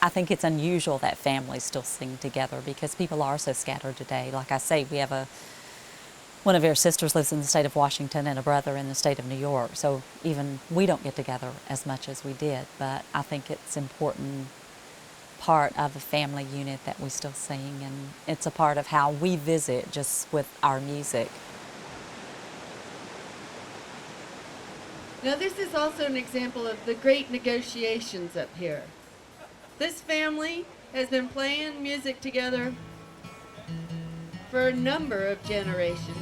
I think it's unusual that families still sing together because people are so scattered today. Like I say, we have one of our sisters lives in the state of Washington and a brother in the state of New York. So even we don't get together as much as we did. But I think it's important part of the family unit that we still sing, and it's a part of how we visit just with our music. Now this is also an example of the great negotiations up here. This family has been playing music together for a number of generations.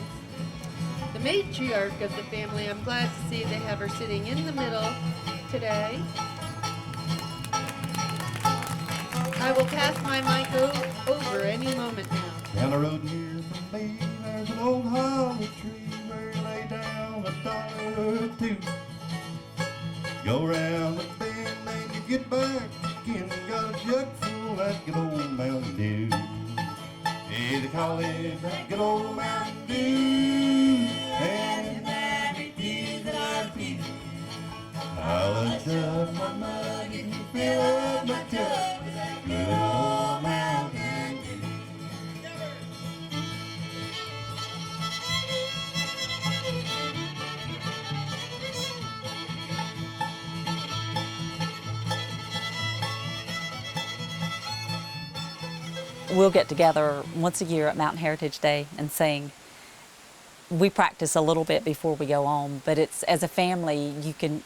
The matriarch of the family, I'm glad to see they have her sitting in the middle today. I will pass my mic over any moment now. Down the road here from me, there's an old hollow tree where you lay down $1 or two. Go round the bend and you get back again. Got a jug full of that good old Mountain Dew. Hey, they call it that good old Mountain Dew. And that it is at our feet. I'll shove my mug and fill up my cup with that good old Mountain Dew. We'll get together once a year at Mountain Heritage Day and sing. We practice a little bit before we go on, but it's, as a family,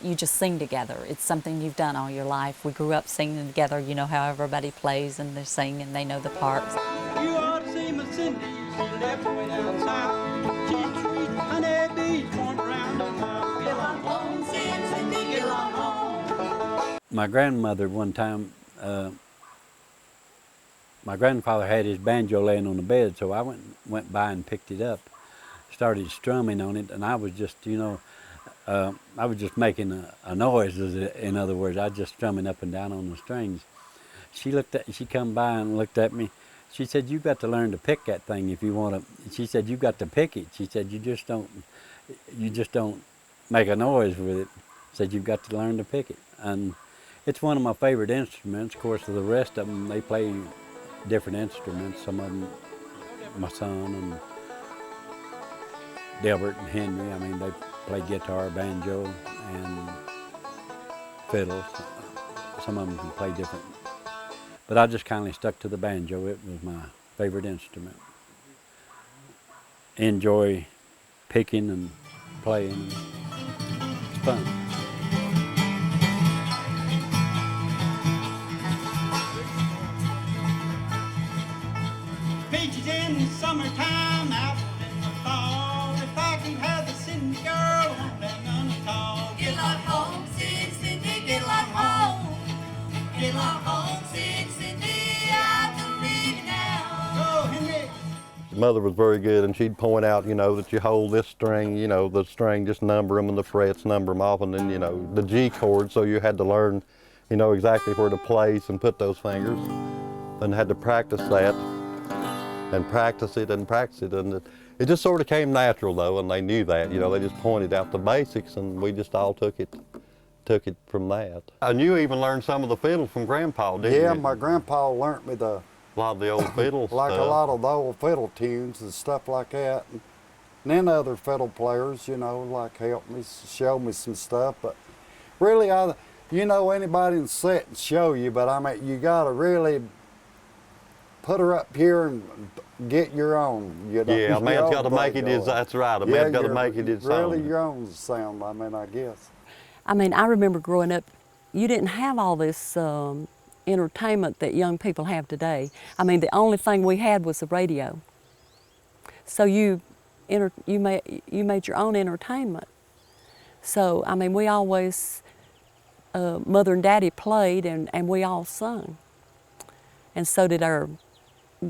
you just sing together. It's something you've done all your life. We grew up singing together. You know how everybody plays and they sing and they know the parts. You ought to see Miss Cindy, she lives way down south. She's a sweet honeybee, going around the mouth. Get along home, Cindy, get along home. My grandmother one time, my grandfather had his banjo laying on the bed, so I went by and picked it up, started strumming on it, and I was just, I was just making a noise. In other words, I was just strumming up and down on the strings. She come by and looked at me. She said, "You've got to learn to pick that thing if you want to." She said, "You've got to pick it." She said, you just don't make a noise with it." Said, "You've got to learn to pick it." And it's one of my favorite instruments. Of course, the rest of them, they play different instruments. Some of them, my son and Delbert and Henry, I mean, they play guitar, banjo, and fiddle. Some of them can play different. But I just kindly stuck to the banjo. It was my favorite instrument. Enjoy picking and playing. It's fun. Peaches in the summertime, apple in the fall. If I can have the Cindy girl, I won't have none at all. Get along home, Cindy, get along home. Get along home, Cindy, I believe now. Go, Henry. Mother was very good, and she'd point out, that you hold this string, the string, just number them, and the frets, number them off, and then, the G chord, so you had to learn, exactly where to place and put those fingers, and had to practice that, and practice it, and it just sort of came natural, though, and they knew that, they just pointed out the basics, and we just all took it from that. And you even learned some of the fiddle from Grandpa, didn't you? Yeah, my grandpa learnt me A lot of the old fiddle like stuff. a lot of the old fiddle tunes and stuff like that. And then other fiddle players, like helped me, show me some stuff. But really, anybody can sit and show you, but I mean, you gotta really put her up here and get your own. Yeah, a man's got to make it his, that's right, a man's got to make it his really own. your own sound, I guess. I mean, I remember growing up, you didn't have all this entertainment that young people have today. I mean, the only thing we had was the radio. So you made your own entertainment. So, I mean, we always, Mother and Daddy played and we all sung. And so did our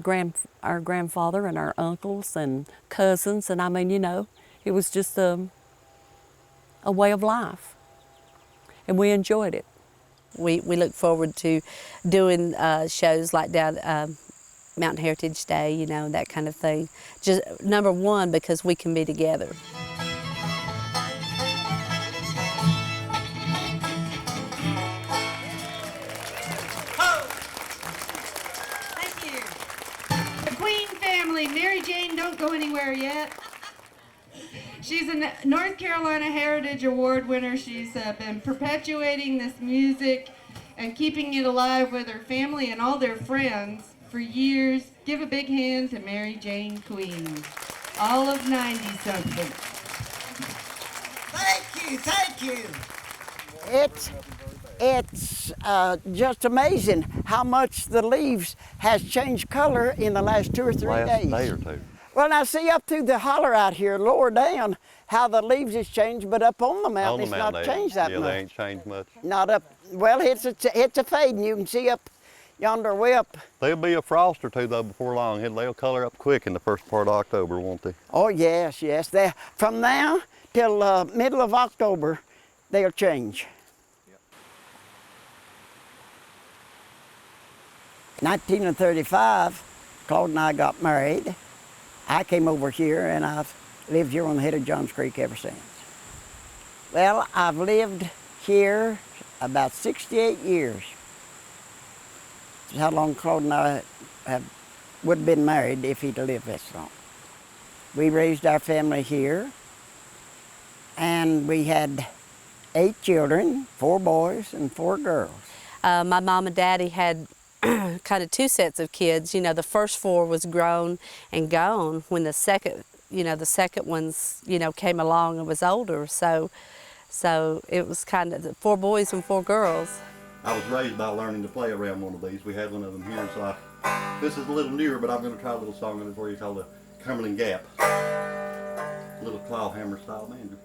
grandfather and our uncles and cousins. And I mean, it was just a way of life. And we enjoyed it. We look forward to doing shows like down Mountain Heritage Day, that kind of thing. Just number one, because we can be together. Ho! anywhere yet. She's a North Carolina Heritage Award winner. She's been perpetuating this music and keeping it alive with her family and all their friends for years. Give a big hand to Mary Jane Queen, all of 90-something. Thank you, thank you. It's just amazing how much the leaves has changed color in the last 2 or 3 days. Last day or two. Well, now see up through the holler out here, lower down, how the leaves has changed, but up on the mountain, it's not changed that much. Yeah, they ain't changed much. Not up, well, it's a fading. You can see up yonder way up. There'll be a frost or two though before long. They'll color up quick in the first part of October, won't they? Oh yes, yes. From now till middle of October, they'll change. 1935, Claude and I got married. I came over here and I've lived here on the head of Johns Creek ever since. Well, I've lived here about 68 years. That's how long Claude and I would have been married if he'd lived this long. We raised our family here, and we had 8 children, 4 boys and 4 girls. My mom and daddy had kind of 2 sets of kids. You know, the first 4 was grown and gone when the second ones, came along and was older. So it was kind of 4 boys and 4 girls. I was raised by learning to play around one of these. We had one of them here, so this is a little newer, but I'm going to try a little song in it for you called the Cumberland Gap. A little claw hammer style banjo.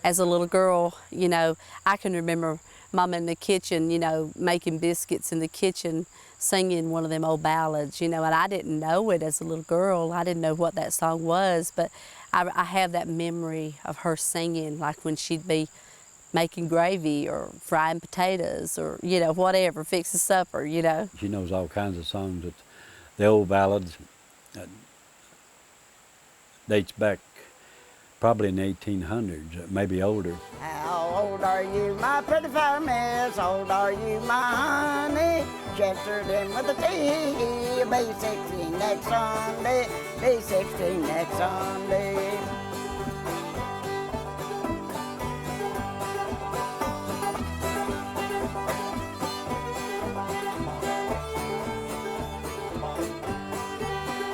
As a little girl, I can remember Mama in the kitchen, making biscuits in the kitchen, singing one of them old ballads, and I didn't know it as a little girl. I didn't know what that song was, but I have that memory of her singing, like when she'd be making gravy or frying potatoes or, whatever, fixing supper, She knows all kinds of songs, that the old ballads, dates back probably in the 1800s, maybe older. How old are you, my pretty fair miss? How old are you, my honey? Chesterton with a T. Be 16 next Sunday. Be 16 next Sunday.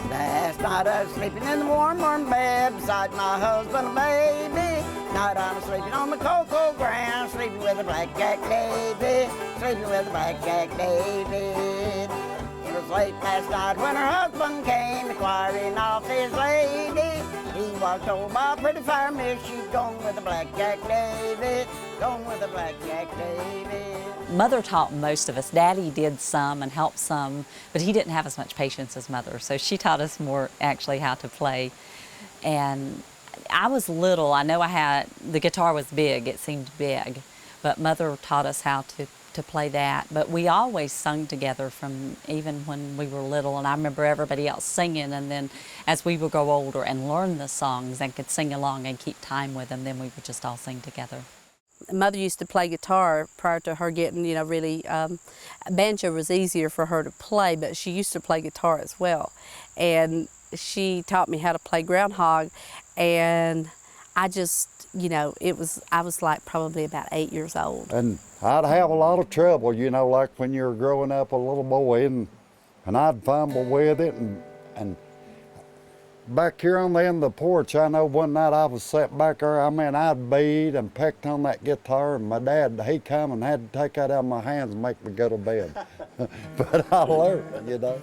Last night I was sleeping in the warm, warm bed beside my husband and baby. Night I'm sleeping on the cocoa ground, sleeping with a blackjack David, sleeping with a blackjack David. It was late last night when her husband came inquiring of his lady. He was told by a pretty fair miss, she'd gone with a blackjack David, gone with a blackjack David. Mother taught most of us. Daddy did some and helped some, but he didn't have as much patience as Mother, so she taught us more actually how to play. And I was little. I know the guitar was big, it seemed big, but Mother taught us how to play that. But we always sung together from even when we were little, and I remember everybody else singing, and then as we would grow older and learn the songs and could sing along and keep time with them, then we would just all sing together. Mother used to play guitar prior to her getting, really, banjo was easier for her to play, but she used to play guitar as well. And she taught me how to play groundhog, and I just, I was like probably about 8 years old. And I'd have a lot of trouble, like when you were growing up a little boy, and I'd fumble with it, and back here on the end of the porch, I know one night I was sat back there, I mean, I'd beat and pecked on that guitar, and my dad, he come and had to take that out of my hands and make me go to bed. But I learned, you know.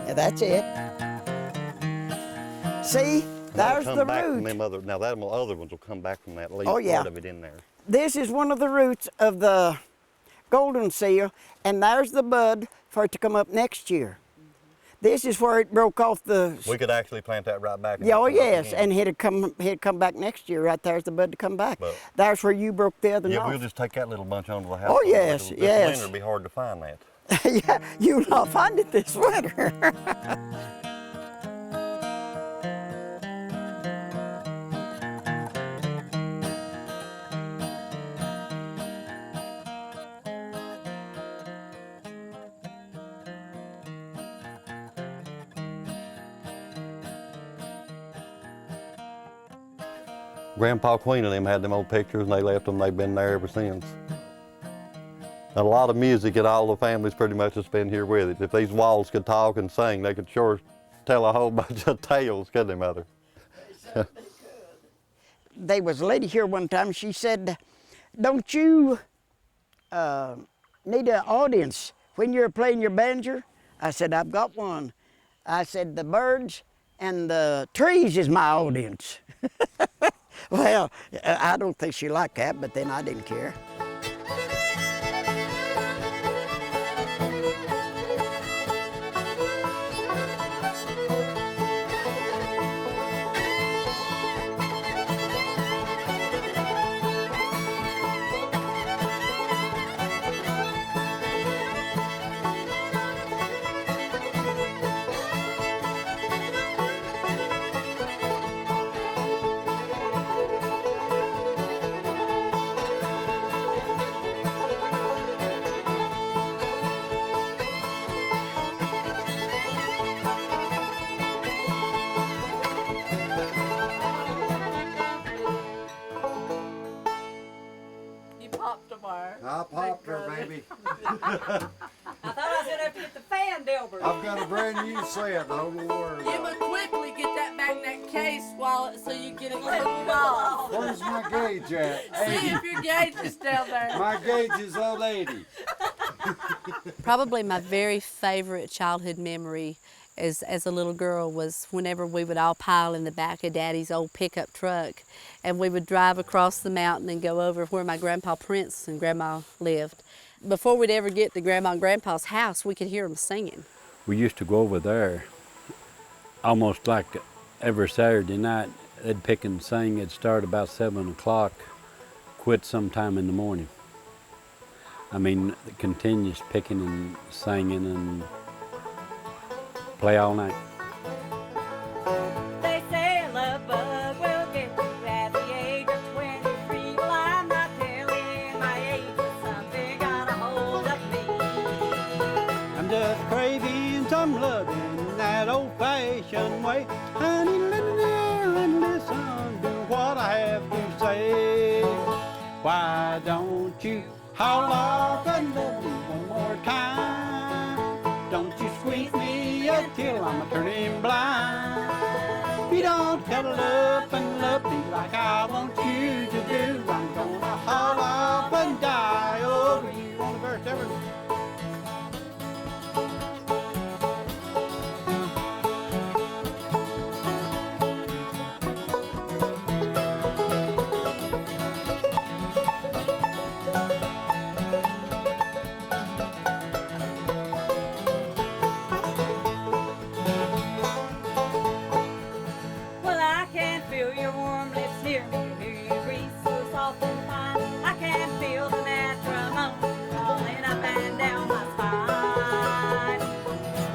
Yeah, that's it. See, there's the root. Now that other ones will come back from that leaf Oh, yeah. part of it in there. This is one of the roots of the golden seal, and there's the bud for it to come up next year. This is where it broke off the. We could actually plant that right back. Yeah, oh yes, and he'd come back next year. Right there's the bud to come back. But there's where you broke the other yeah, off. we'll just take that little bunch onto the house. Oh yes, This yes. winter it'll be hard to find that. Yeah, you'll not find it this winter. Grandpa Queen and them had them old pictures, and they left them. They've been there ever since. A lot of music in all the families pretty much has been here with it. If these walls could talk and sing, they could sure tell a whole bunch of tales, couldn't they, Mother? There was a lady here one time, she said, don't you need an audience when you're playing your banjo? I said, I've got one. I said, the birds and the trees is my audience. Well, I don't think she liked that, but then I didn't care. I popped her, baby. I thought I was gonna have to get the fan, Delbert. I've got a brand new set, don't worry. You would quickly get that back in that case so you get it cleaned off. Where's my gauge at? See if your gauge is down there. My gauge is on 80. Probably my very favorite childhood memory as a little girl was whenever we would all pile in the back of Daddy's old pickup truck and we would drive across the mountain and go over where my Grandpa Prince and Grandma lived. Before we'd ever get to Grandma and Grandpa's house, we could hear them singing. We used to go over there almost like every Saturday night. They'd pick and sing. It'd start about 7 o'clock, quit sometime in the morning. I mean, continuous picking and singing and play all night. They say a love bug will get you at the age of 23. Well, I'm not telling my age, but something got a hold of me. I'm just craving some loving in that old-fashioned way. Honey, lend an ear and listen to what I have to say. Why don't you howl off and love me one more time? Don't you squeeze me till I'm turning blind. You don't cuddle up and love me like I want you to do. I'm gonna haul off and die over you on the verse ever. Well, I can feel your warm lips near me, hear your breeze so soft and fine. I can feel the matrimony crawling up and down my spine.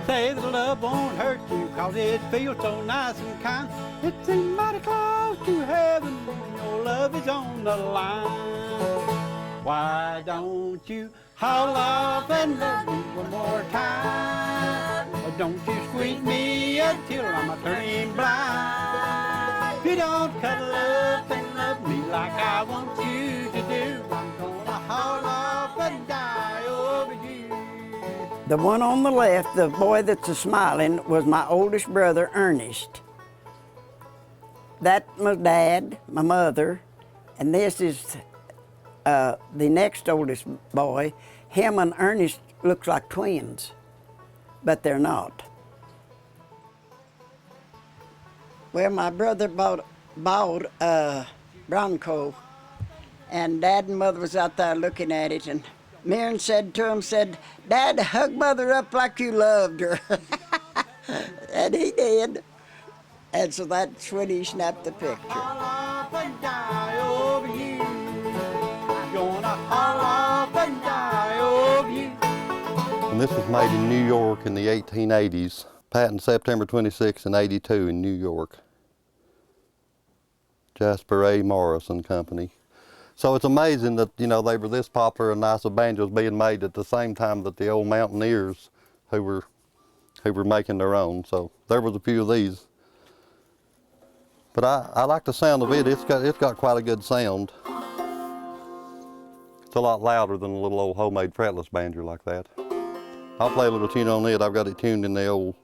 Say that love won't hurt you 'cause it feels so nice and kind. It seems mighty close to heaven when your love is on the line. Why don't you haul off and love me one more time? Or don't you squeeze me until I'm a turning blind? If you don't cuddle up and love me like I want you to do, I'm gonna haul off and die over you. The one on the left, the boy that's a-smiling, was my oldest brother, Ernest. That's my dad, my mother, and this is the next oldest boy. Him and Ernest looks like twins, but they're not. Well, my brother bought a Bronco, and Dad and Mother was out there looking at it, and Mirren said to him, "Dad, hug Mother up like you loved her." And he did. And so that's when he snapped the picture. Haul off and die over you. Gonna haul off and die over you. And this was made in New York in the 1880s. Patent September 26 in '82 in New York. Jasper A. Morrison Company. So it's amazing that, you know, they were this popular and nice of banjos being made at the same time that the old mountaineers who were making their own. So there was a few of these. But I like the sound of it. It's got quite a good sound. It's a lot louder than a little old homemade fretless banjo like that. I'll play a little tune on it. I've got it tuned in the old.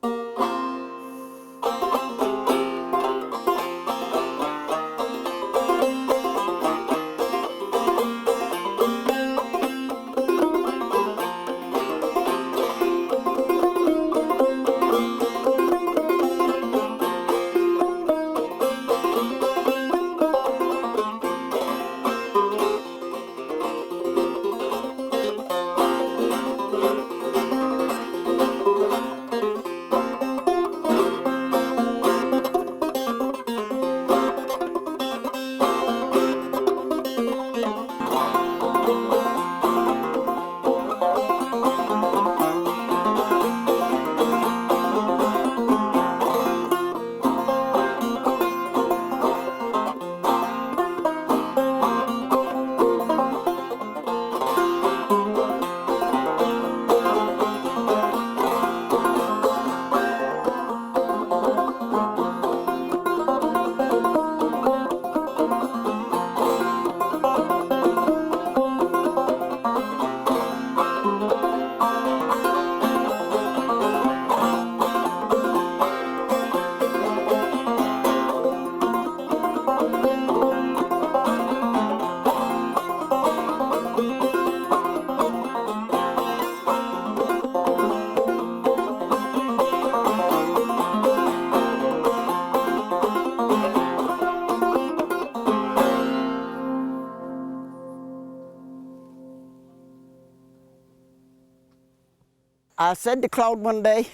I said to Claude one day,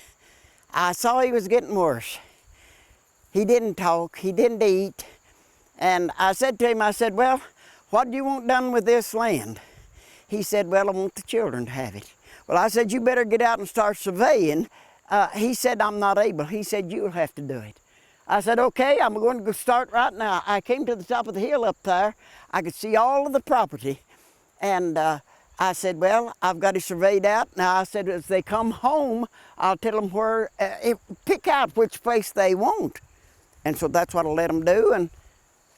I saw he was getting worse. He didn't talk, he didn't eat. And I said to him, I said, "Well, what do you want done with this land?" He said, "Well, I want the children to have it." Well, I said, "You better get out and start surveying." He said, "I'm not able." He said, "You'll have to do it." I said, "Okay, I'm going to go start right now." I came to the top of the hill up there. I could see all of the property. And I said, "Well, I've got it surveyed out." Now I said, as they come home, I'll tell them where, pick out which place they want. And so that's what I let them do. And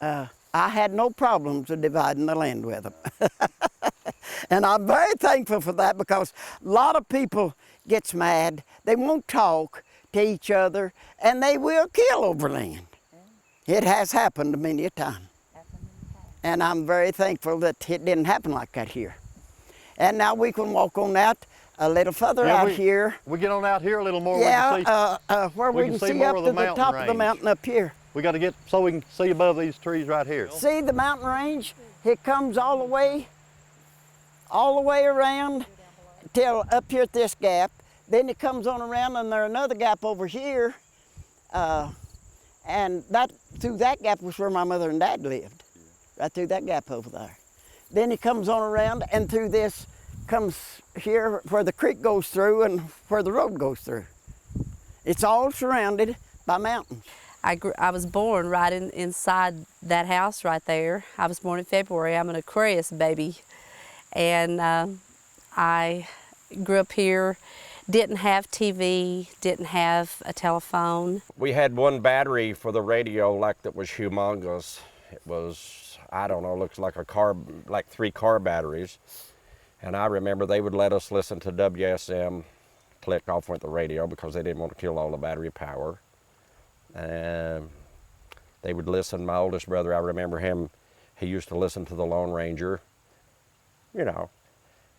I had no problems with dividing the land with them. And I'm very thankful for that, because a lot of people gets mad. They won't talk to each other, and they will kill over land. It has happened many a time. And I'm very thankful that it didn't happen like that here. And now we can walk on out a little further out here. We get on out here a little more. Yeah, where we can see up to the top of the mountain up here. We got to get so we can see above these trees right here. See the mountain range? It comes all the way around till up here at this gap. Then it comes on around, and there's another gap over here. And that through that gap was where my mother and dad lived, right through that gap over there. Then it comes on around, and through this comes here where the creek goes through and where the road goes through. It's all surrounded by mountains. I was born right inside that house right there. I was born in February. I'm an Aquarius baby. And I grew up here, didn't have TV, didn't have a telephone. We had one battery for the radio that was humongous. It was, I don't know, looks like a car, like 3 car batteries. And I remember they would let us listen to WSM. Click, off went the radio because they didn't want to kill all the battery power. And they would listen, my oldest brother, I remember him, he used to listen to the Lone Ranger, you know.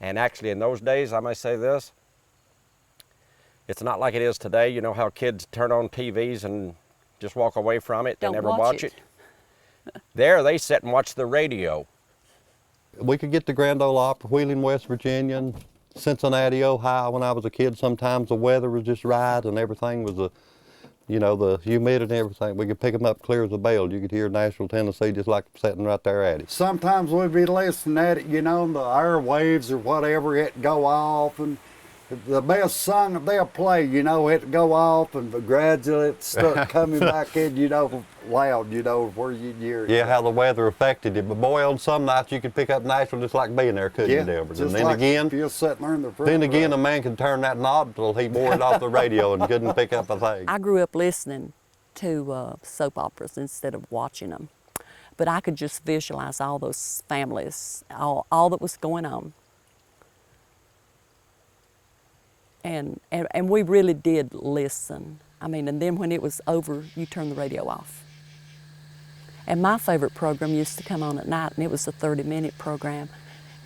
And actually in those days, I may say this, it's not like it is today. You know how kids turn on TVs and just walk away from it, they never watch it. There they sit and watch the radio. We could get to Grand Ole Opry, Wheeling, West Virginia, and Cincinnati, Ohio. When I was a kid, sometimes the weather was just right and everything was the humidity and everything. We could pick them up clear as a bell. You could hear Nashville, Tennessee just like sitting right there at it. Sometimes we'd be listening at it, and the airwaves or whatever, it'd go off, and the best song they'll play, it'd go off, and gradually it start coming back in, loud, where you'd hear it. Yeah, how the weather affected it. But boy, on some nights you could pick up Nashville just like being there, couldn't you, Delbert? Just and then like again, if you're sitting there in the front then again, row. a man could turn that knob till he wore it off the radio and couldn't pick up a thing. I grew up listening to soap operas instead of watching them. But I could just visualize all those families, all that was going on. And we really did listen. I mean, and then when it was over, you turned the radio off. And my favorite program used to come on at night, and it was a 30-minute program,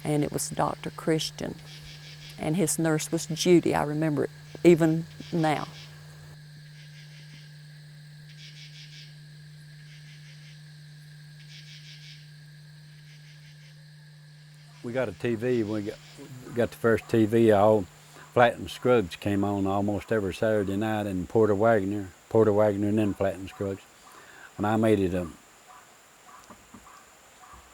and it was Dr. Christian. And his nurse was Judy. I remember it even now. We got a TV. We got the first TV. All Flat and Scruggs came on almost every Saturday night, and Porter Wagner, and then Flat and Scruggs. When I made it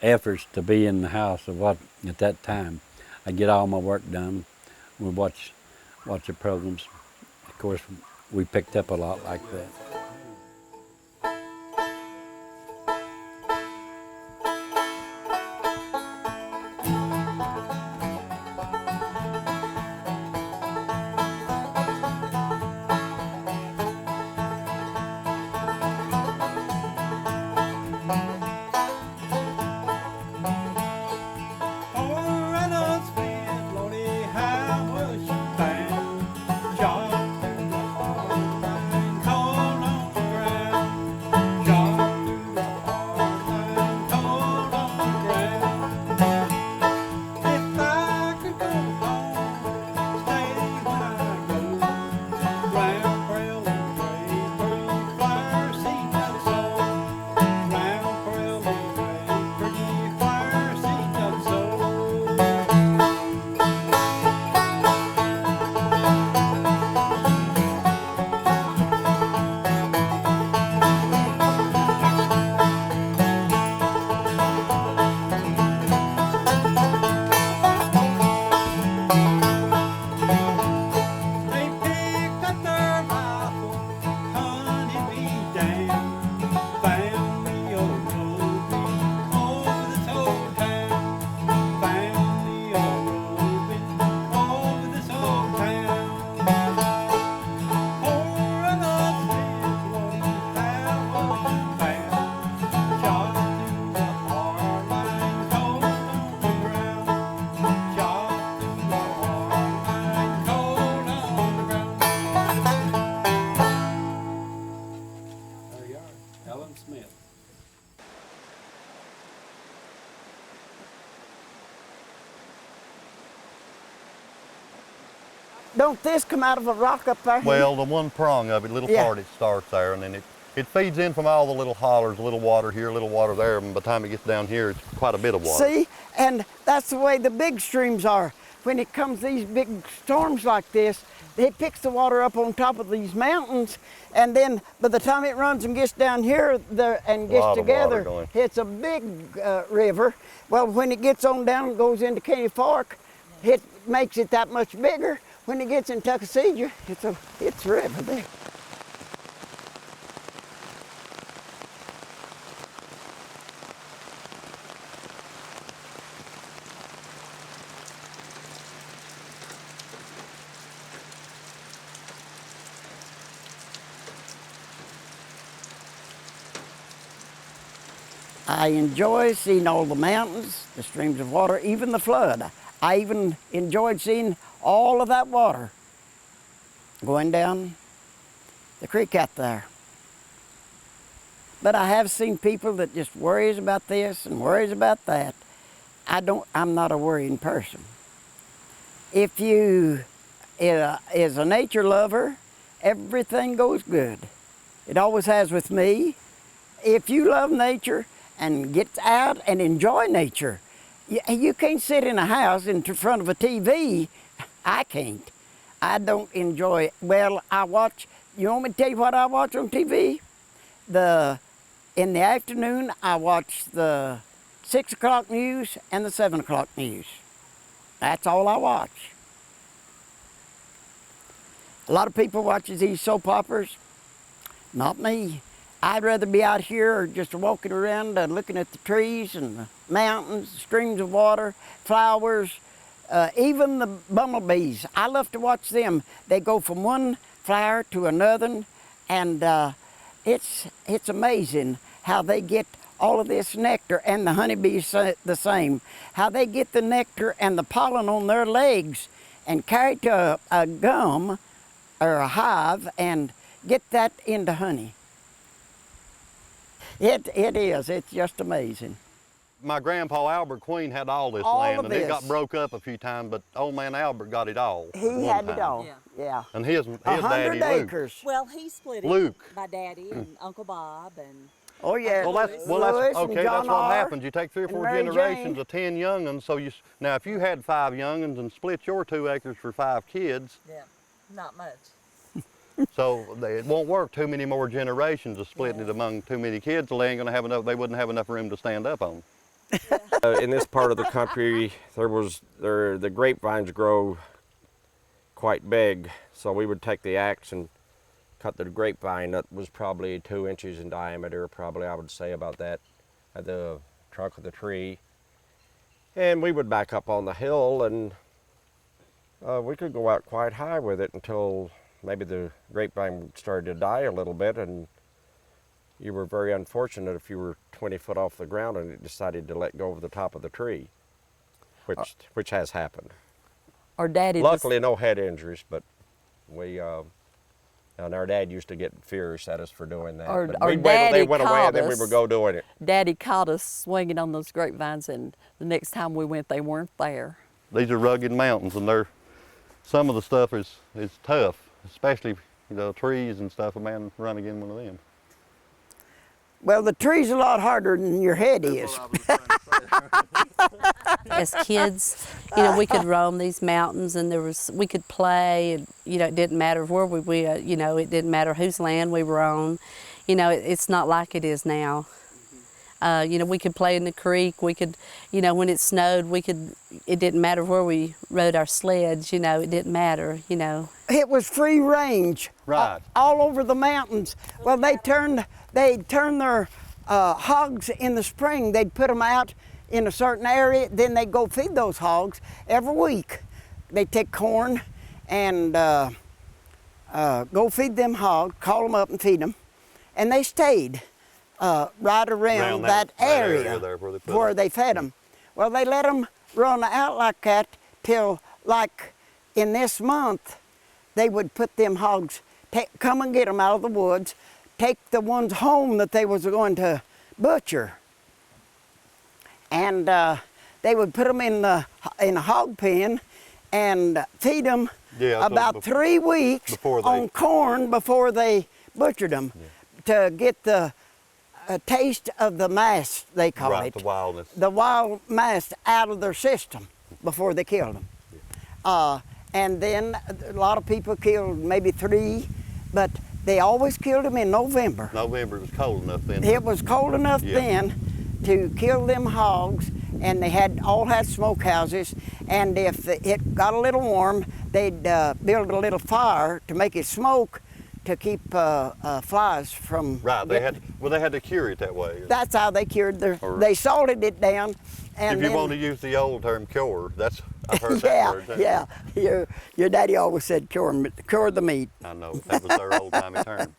efforts to be in the house at that time, I'd get all my work done. We'd watch the programs. Of course, we picked up a lot like that. Don't this come out of a rock up there? Well, the one prong of it, little part, it starts there, and then it feeds in from all the little hollers, a little water here, a little water there, and by the time it gets down here, it's quite a bit of water. See, and that's the way the big streams are. When it comes these big storms like this, it picks the water up on top of these mountains, and then by the time it runs and gets down here and gets together, it's a big river. Well, when it gets on down and goes into Caney Fork, it makes it that much bigger. When it gets in Tuckasegee, it's a river there. I enjoy seeing all the mountains, the streams of water, even the flood. I even enjoyed seeing all of that water going down the creek out there. But I have seen people that just worries about this and worries about that. I'm not a worrying person. If you is a nature lover, everything goes good. It always has with me. If you love nature and get out and enjoy nature, you can't sit in a house in front of a TV. I can't. I don't enjoy it. Well, I watch, you want me to tell you what I watch on TV? In the afternoon, I watch the 6 o'clock news and the 7 o'clock news. That's all I watch. A lot of people watches these soap operas. Not me. I'd rather be out here just walking around and looking at the trees and the mountains, the streams of water, flowers, even the bumblebees. I love to watch them. They go from one flower to another, and it's amazing how they get all of this nectar, and the honeybees the same. How they get the nectar and the pollen on their legs and carry it to a gum or a hive and get that into honey. It is. It's just amazing. My grandpa Delbert Queen had all this All land, of and it this. got broke up a few times, but old man Albert got it all. at He one had time. it all. Yeah. Yeah. And his 100 daddy Luke. acres. Well, he split it Luke. by Daddy and Uncle Bob and Oh yeah. Well, that's Lewis and okay. John That's what R. happens. You take 3 or and 4 Mary generations Jane. of 10 young'uns. So now, if you had 5 young'uns and split your 2 acres for 5 kids, yeah, not much. so it won't work too many more generations of splitting it among too many kids. They ain't gonna have enough. They wouldn't have enough room to stand up on. In this part of the country, the grapevines grow quite big, so we would take the axe and cut the grapevine that was probably 2 inches in diameter, probably I would say about that, at the trunk of the tree. And we would back up on the hill, and we could go out quite high with it until maybe the grapevine started to die a little bit, and you were very unfortunate if you were 20 foot off the ground and it decided to let go of the top of the tree, which has happened. Or Daddy Luckily, no head injuries, but we, and our dad used to get furious at us for doing that. Or- But or we'd wait till they Daddy went away caught and then we us. would go doing it. Daddy caught us swinging on those grapevines, and the next time we went, they weren't there. These are rugged mountains, and some of the stuff is tough, especially trees and stuff. A man run against one of them. Well, the tree's a lot harder than your head is. As kids, we could roam these mountains, and we could play, and it didn't matter where it didn't matter whose land we were on. It's not like it is now. We could play in the creek. We could, when it snowed, it didn't matter where we rode our sleds. It didn't matter. It was free range. Right. All over the mountains. Well, they'd turn their hogs in the spring. They'd put them out in a certain area. Then they'd go feed those hogs every week. They'd take corn and go feed them hogs, call them up and feed them. And they stayed right around that area there where they fed them. Well, they let them run out like that till, like in this month, they would put them hogs, come and get them out of the woods, take the ones home that they was going to butcher. And they would put them in a hog pen and feed them about 3 weeks on corn before they butchered them to get the taste of the mast, they call it. The wildness. The wild mast out of their system before they killed them. And then a lot of people killed maybe 3, but they always killed them in November. November, it was cold enough then. It was cold enough then to kill them hogs, and they all had smokehouses, and if it got a little warm, they'd build a little fire to make it smoke to keep flies from. Right, they had to cure it that way. That's how they cured they salted it down And if you then- want to use the old term, cure, that's, I've heard that word. too. Yeah. Your daddy always said cure the meat. I know, that was their old-timey term.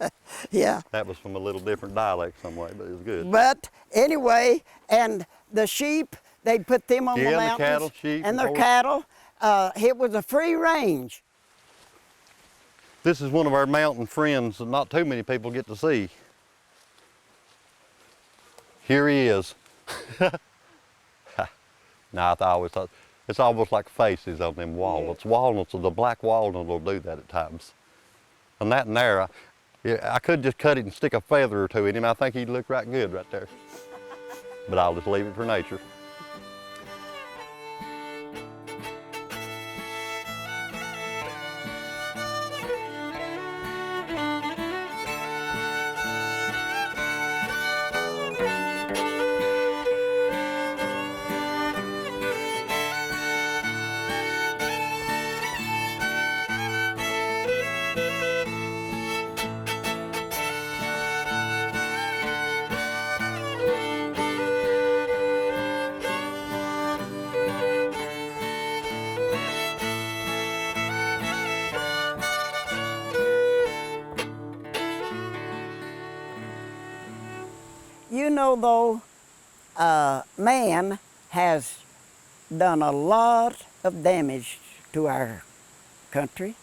Yeah. That was from a little different dialect some way, but it was good. But anyway, and the sheep, they'd put them on Yeah, the and the mountains. cattle, sheep, and their horse. cattle. It was a free range. This is one of our mountain friends that not too many people get to see. Here he is. Now, I always thought, it's almost like faces on them walnuts. Walnuts, the black walnut will do that at times. And that and there, I could just cut it and stick a feather or two in him. I think he'd look right good right there. But I'll just leave it for nature. You know, though, man has done a lot of damage to our country.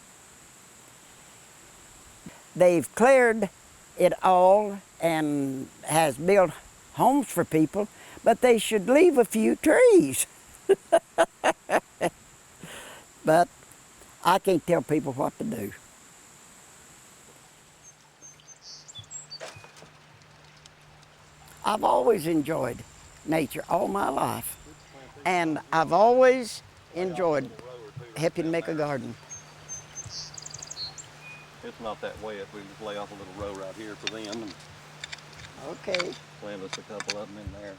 They've cleared it all and has built homes for people, but they should leave a few trees. But I can't tell people what to do. I've always enjoyed nature all my life, and I've always enjoyed helping make a garden. It's not that wet. We just lay off a little row right here for them and Okay. plant us a couple of them in there.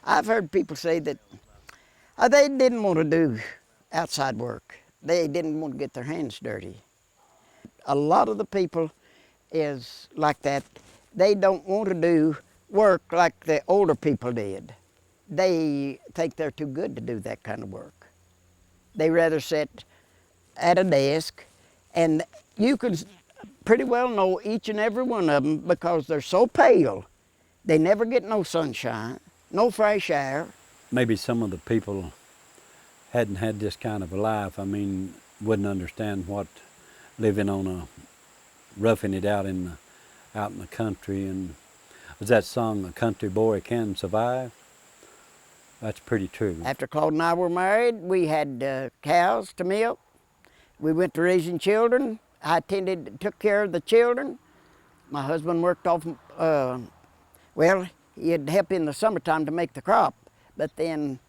I've heard people say that they didn't want to do outside work. They didn't want to get their hands dirty. A lot of the people is like that. They don't want to do work like the older people did. They think they're too good to do that kind of work. They rather sit at a desk, and you can pretty well know each and every one of them because they're so pale. They never get no sunshine, no fresh air. Maybe some of the people hadn't had this kind of a life. I mean, wouldn't understand what living on a roughing it out in the country. And was that song, "A Country Boy Can Survive"? That's pretty true. After Claude and I were married, we had cows to milk. We went to raising children. I took care of the children. My husband worked off, well, he'd help in the summertime to make the crop, but then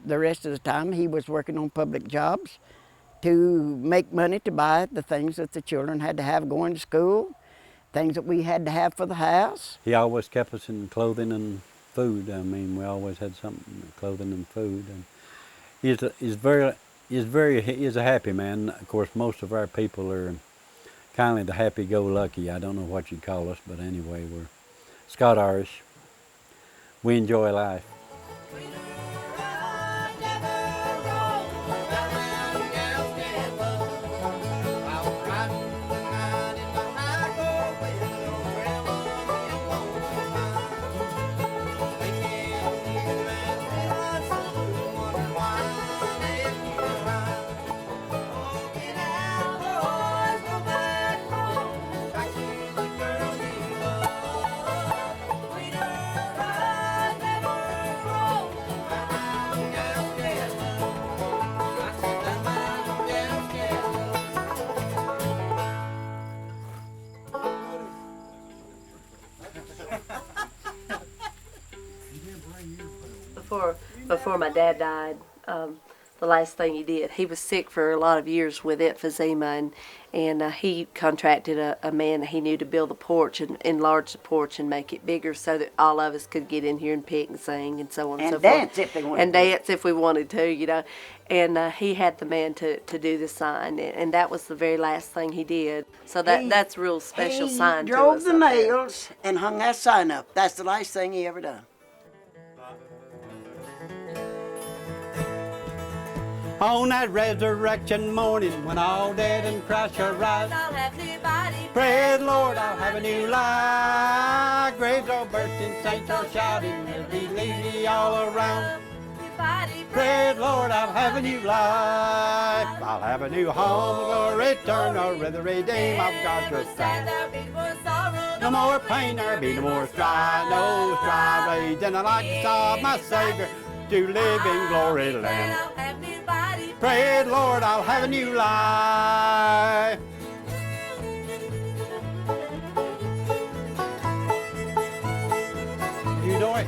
the rest of the time he was working on public jobs to make money to buy the things that the children had to have going to school, things that we had to have for the house. He always kept us in clothing and food. I mean, we always had something, clothing and food. And he's a happy man. Of course, most of our people are kind of the happy-go-lucky. I don't know what you'd call us, but anyway, we're Scott-Irish. We enjoy life. Before my dad died, the last thing he did, he was sick for a lot of years with emphysema, and he contracted a man that he knew to build the porch and enlarge the porch and make it bigger so that all of us could get in here and pick and sing and so on and so forth. And dance if they wanted and to. dance if we wanted to, you know. And he had the man to do the sign, and that was the very last thing he did. So that's a real special sign to us. He drove the up there. nails and hung that sign up. That's the last thing he ever done. On that resurrection morning when all dead in Christ shall rise. I'll have new body. Praise the Lord, I'll have a new life. Graves are bursting, saints are shouting, there'll be lady all around. Praise the Lord, I'll have a new life. I'll have a new home, will return, or rather redeem of God's restraint. No more pain, there'll be no more strife, no strife, rage in the likeness of my Savior to live in glory land. Praise the Lord, I'll have a new life. You know it.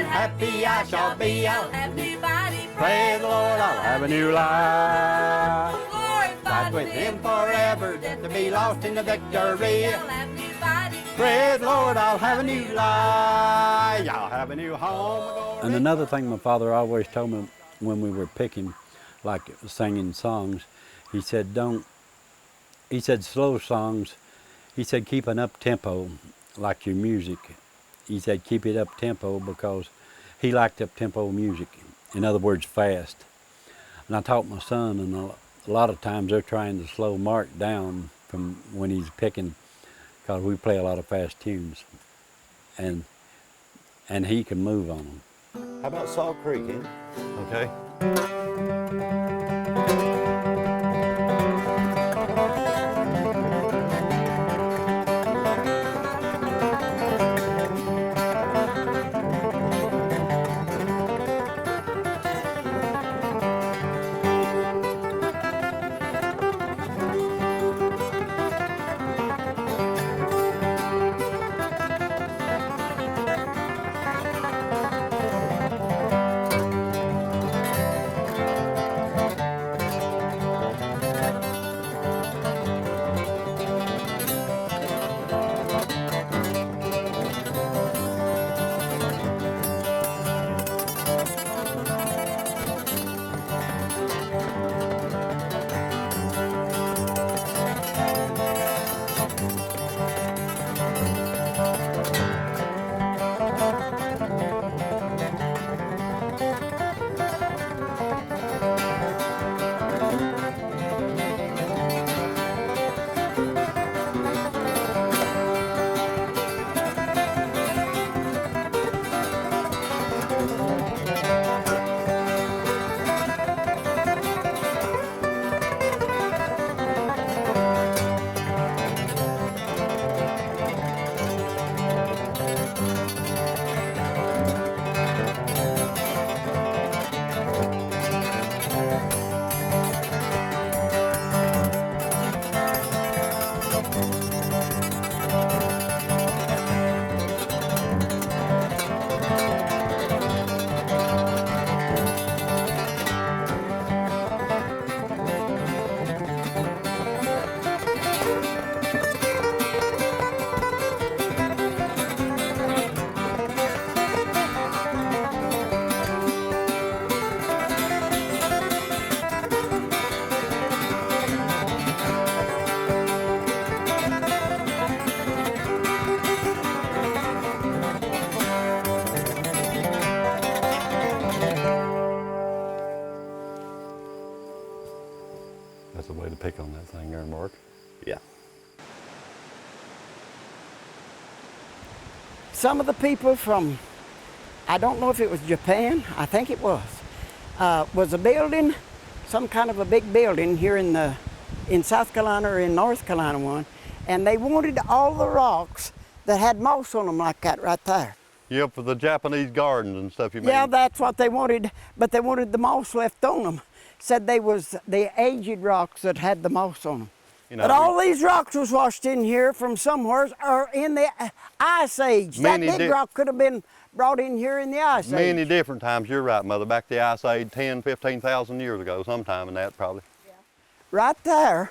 Happy I shall be. I'll have new body. Praise the Lord, I'll have a new life. Glorified with Him forever, death to be lost in the victory. I'll have new body. Praise the Lord, I'll have a new life. I'll have a new home. And another thing my father always told me when we were picking, like singing songs, he said slow songs, he said keep an up tempo like your music. He said keep it up tempo because he liked up tempo music, in other words fast. And I taught my son, and a lot of times they're trying to slow Mark down from when he's picking, because we play a lot of fast tunes, and he can move on them. How about Salt Creek, eh? Okay. That's the way to pick on that thing there, Mark. Yeah. Some of the people from, I don't know if it was Japan, I think it was a building, some kind of a big building here in South Carolina or in North Carolina one, and they wanted all the rocks that had moss on them like that right there. Yeah, for the Japanese gardens and stuff, you mean? Yeah, that's what they wanted, but they wanted the moss left on them. Said they was the aged rocks that had the moss on them. You know, but all these rocks was washed in here from somewhere or in the Ice Age. That big rock could have been brought in here in the Ice Age. Many different times, you're right, Mother. Back to the Ice Age, 10, 15,000 years ago, sometime in that probably. Yeah. Right there,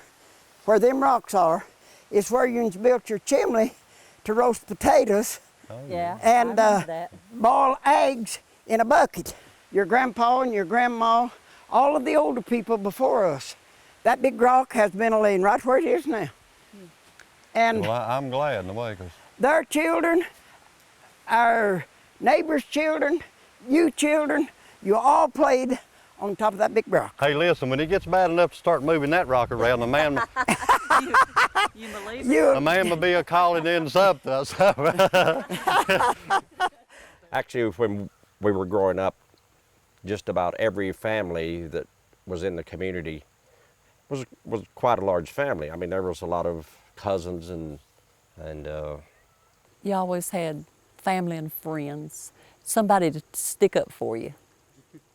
where them rocks are, is where you built your chimney to roast potatoes. Oh, Yeah, and I remember that. boil eggs in a bucket. Your grandpa and your grandma, all of the older people before us That big rock has been laying right where it is now. And Well, I'm glad in a way, 'cause their children, our neighbors' children, you children, you all played on top of that big rock. hey, listen, when it gets bad enough to start moving that rock around, the man, You believe You, a man will be calling in something. Actually, when we were growing up, just about every family that was in the community was quite a large family. I mean, there was a lot of cousins and You always had family and friends, somebody to stick up for you,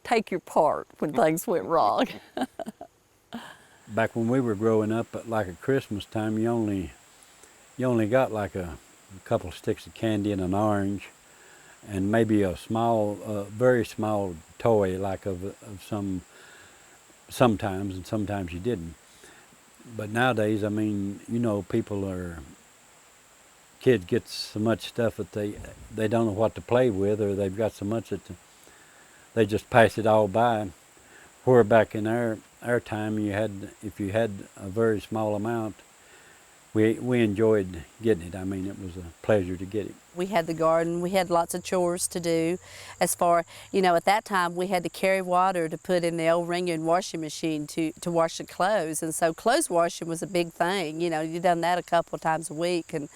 take your part when things went wrong. Back when we were growing up, like at Christmas time, you only got like a couple of sticks of candy and an orange, and maybe a small, very small toy, like of sometimes, and sometimes you didn't. But nowadays, I mean, you know, kids get so much stuff that they don't know what to play with, or they've got so much that they just pass it all by. Where back in our time, if you had a very small amount, we enjoyed getting it. I mean, it was a pleasure to get it. We had the garden, we had lots of chores to do. As far, you know, at that time we had to carry water to put in the old ring-in washing machine to wash the clothes. And so clothes washing was a big thing. You know, you done that a couple of times a week, and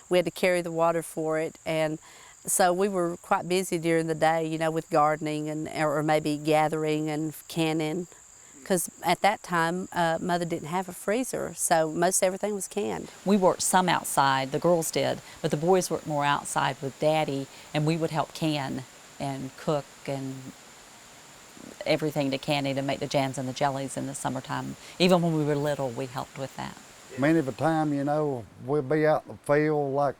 we had to carry the water for it. And so we were quite busy during the day, you know, with gardening or maybe gathering and canning. Because at that time, Mother didn't have a freezer, so most everything was canned. We worked some outside, the girls did, but the boys worked more outside with Daddy, and we would help can and cook and everything to canning to make the jams and the jellies in the summertime. Even when we were little, we helped with that. Many of the time, you know, we'd be out in the field, like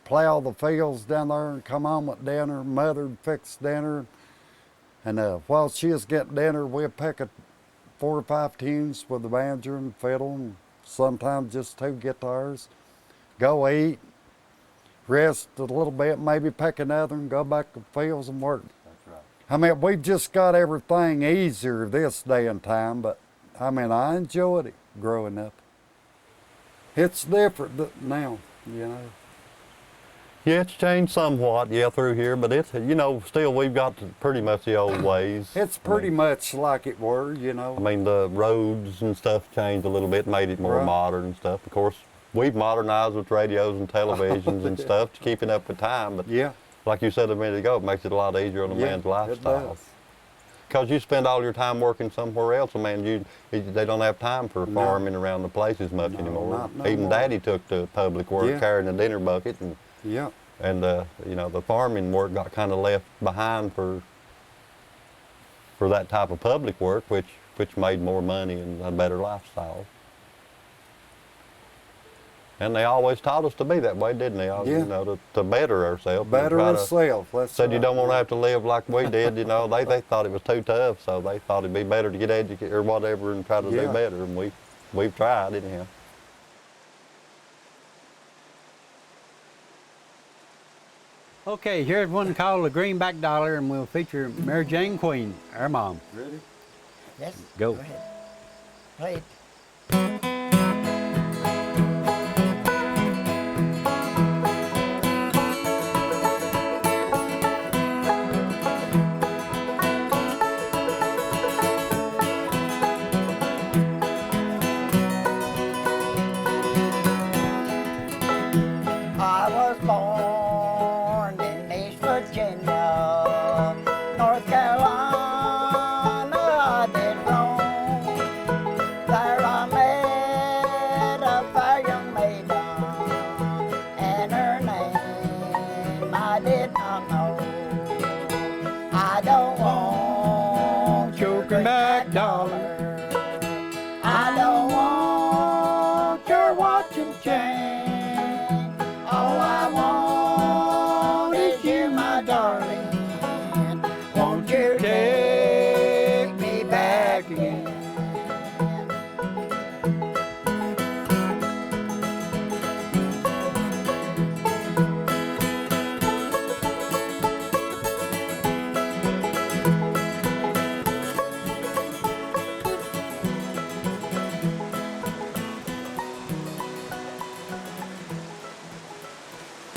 plow the fields down there and come home with dinner. Mother'd fix dinner. And while she was getting dinner, we'd pick 4 or 5 tunes with the banjo and fiddle, and sometimes just 2 guitars. Go eat, rest a little bit, maybe pick another and go back to the fields and work. That's right. I mean, we've just got everything easier this day and time, but I mean, I enjoyed it growing up. It's different now, you know. Yeah, it's changed somewhat, through here, but it's, you know, still we've got pretty much the old ways. It's pretty much like it were, you know. I mean, the roads and stuff changed a little bit, made it more Right. modern and stuff. Of course, we've modernized with radios and televisions and stuff to keeping up with time, but Yeah. like you said a minute ago, it makes it a lot easier on a Yeah, man's it lifestyle. does. Because you spend all your time working somewhere else, man, they don't have time for No. farming around the place as much No, anymore. not no Even more. Daddy took to public work, Yeah. carrying a dinner bucket, and Yeah. you know, the farming work got kind of left behind for that type of public work, which made more money and a better lifestyle. And they always taught us to be that way, didn't they? Yeah. You know, to better ourselves. Better and try to- ourselves. That's Said you right. don't want to have to live like we did, you know. They thought it was too tough, so they thought it'd be better to get educated or whatever and try to Yeah. do better. And we've tried anyhow. Okay, here's one called the Greenback Dollar, and we'll feature Mary Jane Queen, our mom. Ready? yes, Go. ahead. Play it. I was born in East Virginia, North Carolina I did roam. There I met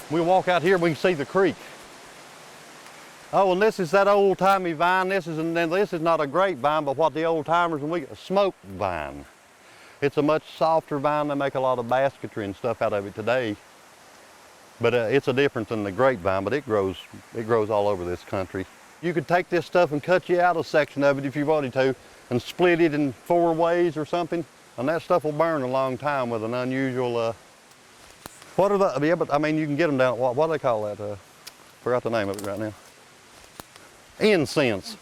We walk out here, we can see the creek. Oh, and this is that old-timey vine. This is not a grapevine, but what the old-timers, a smoke vine. It's a much softer vine. They make a lot of basketry and stuff out of it today. But it's a different than the grapevine, but it grows all over this country. You could take this stuff and cut you out a section of it if you wanted to, and split it in 4 ways or something, and that stuff will burn a long time with an unusual, what are the, yeah, but I mean, you can get them down, what do they call that? Forgot the name of it right now. Incense.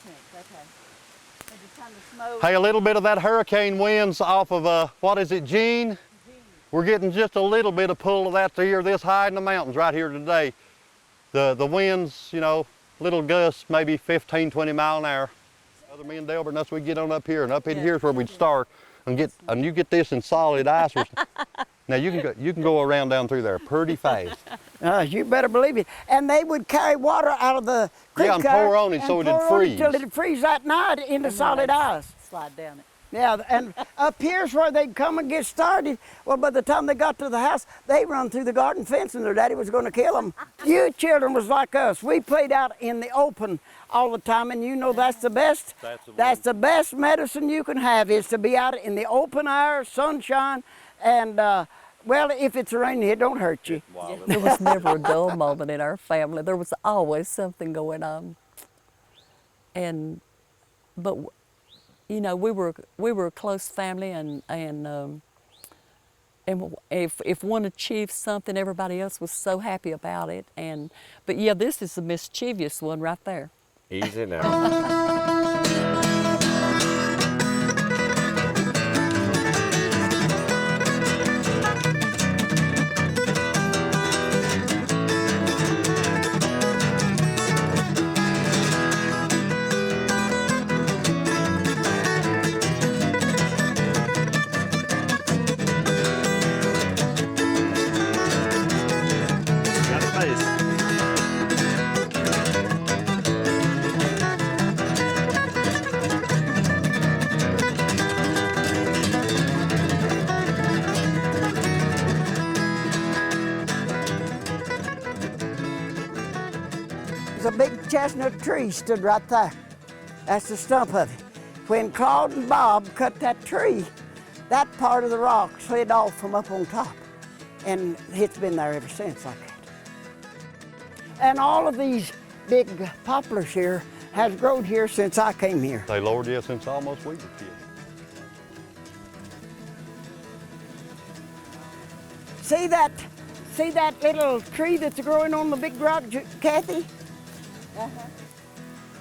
Hey, a little bit of that hurricane winds off of, what is it, Jean? We're getting just a little bit of pull of that here this high in the mountains right here today. The winds, you know, little gusts, maybe 15, 20 mile an hour. Me and Delbert, and us, we get on up here, and up in here's where we'd start, and you get this in solid ice. Now you can go around down through there pretty fast. You better believe it. And they would carry water out of the creek. Yeah, and pour on it so it'd freeze. Till it'd freeze that night into solid ice. Slide down it. Yeah, and up here's where they'd come and get started. Well, by the time they got to the house, they run through the garden fence and their daddy was going to kill them. You children was like us. We played out in the open all the time, and you know that's the best. That's the best medicine you can have, is to be out in the open air, sunshine, and well, if it's raining, it don't hurt you. There was never a dull moment in our family. There was always something going on. But you know, we were a close family, and if one achieved something, everybody else was so happy about it. But yeah, this is the mischievous one right there. Easy now. A big chestnut tree stood right there. That's the stump of it. When Claude and Bob cut that tree, that part of the rock slid off from up on top. And it's been there ever since like that. And all of these big poplars here has grown here since I came here. They lowered you since almost we were kids. See that little tree that's growing on the big rock, Kathy?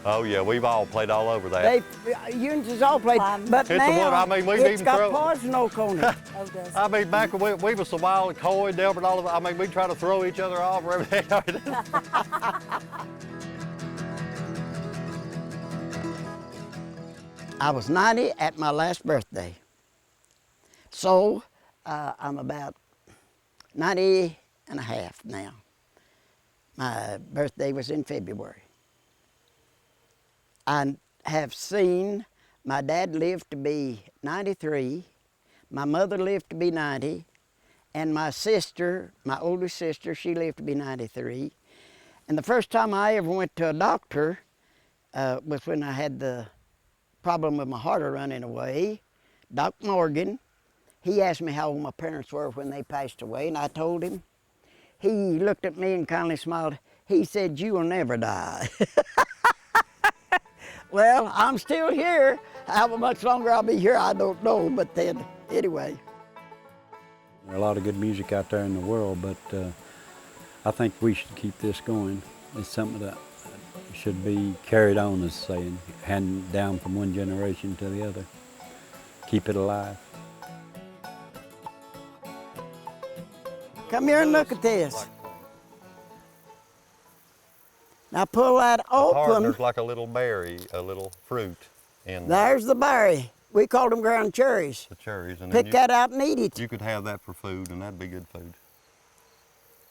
Oh yeah, we've all played all over that. Unions has all played, but it's now it's got thrown. poison oak on it. I mean, back when we was so wild, Coy, Delbert, all of it, I mean, we try to throw each other off or everything. I was 90 at my last birthday. So I'm about 90 and a half now. My birthday was in February. I have seen my dad live to be 93, my mother lived to be 90, and my sister, my older sister, she lived to be 93. And the first time I ever went to a doctor was when I had the problem with my heart running away. Doc Morgan, he asked me how old my parents were when they passed away, and I told him. He looked at me and kindly smiled. He said, "You will never die." Well, I'm still here. How much longer I'll be here, I don't know, but then, anyway. There's a lot of good music out there in the world, but I think we should keep this going. It's something that should be carried on, as saying, handed down from one generation to the other. Keep it alive. Come here and look at this. Now pull that open. There's like a little berry, a little fruit. There's the berry. We called them ground cherries. The cherries. And pick that out and eat it. You could have that for food, and that'd be good food.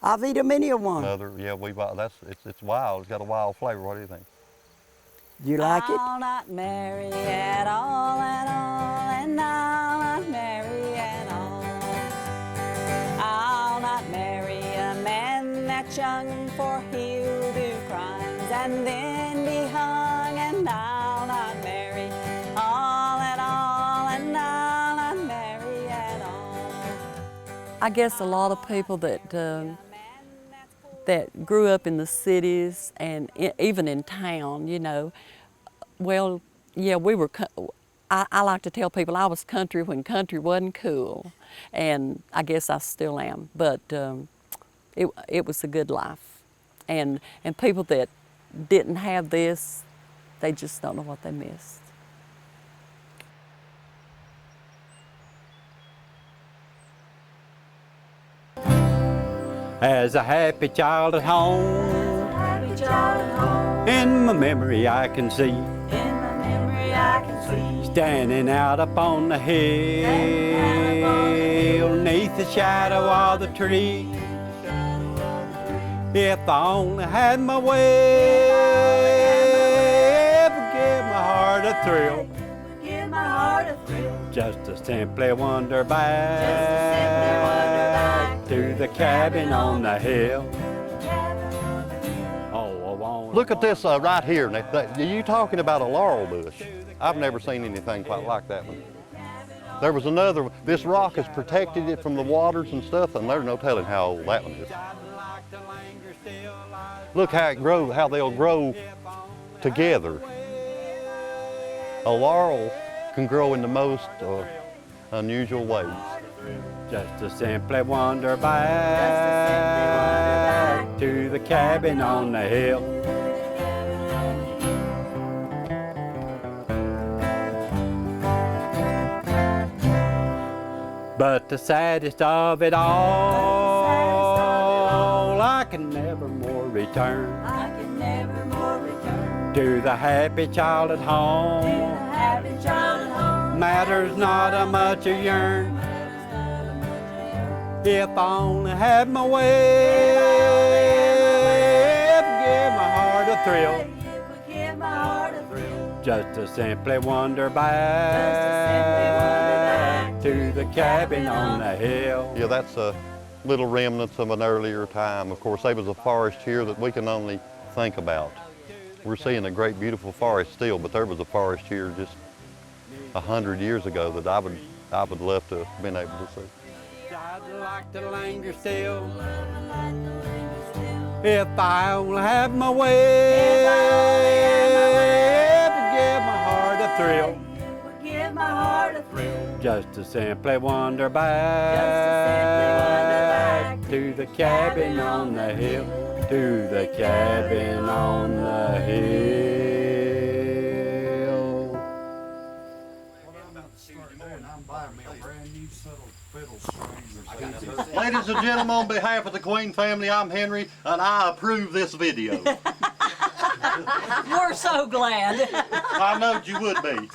I've eaten many a one. It's wild. It's got a wild flavor. What do you think? Do you like it? I'll not marry at all, and I'll not marry at all. I'll not marry a man that young, for he'll do crimes and then be hung, and I'll not marry all at all, and I'll not marry at all. I guess a lot of people that grew up in the cities and even in town, you know, well, yeah, we were. I like to tell people I was country when country wasn't cool, and I guess I still am. But it was a good life, and people that didn't have this, they just don't know what they missed. As a happy child at home, in my memory I can see, standing out upon the hill, neath the shadow of the tree. If I only had my way, it would give my heart a thrill. Just to simply wander back to the cabin on the hill. Oh, I want. Look at this right here. You talking about a laurel bush? I've never seen anything quite like that one. There was another. This rock has protected it from the waters and stuff, and there's no telling how old that one is. Look how it grows, how they'll grow together. A laurel can grow in the most unusual ways. Just to simply wander back to the cabin on the hill. But the saddest of it all, I can never more return to the happy child at home. Matters not a much a yearn. If I only had my way, it would give my heart a thrill. Just to simply wander back to the cabin on the hill. Yeah, that's a little remnants of an earlier time. Of course, there was a forest here that we can only think about. We're seeing a great, beautiful forest still, but there was a forest here just 100 years ago that I would love to have been able to see. I'd like to linger still. If I only had my way, it would give my heart a thrill. Just to simply wander back to the cabin on the hill, to the cabin on the hill. Ladies and gentlemen, on behalf of the Queen family, I'm Henry, and I approve this video. We're so glad. I knowed you would be.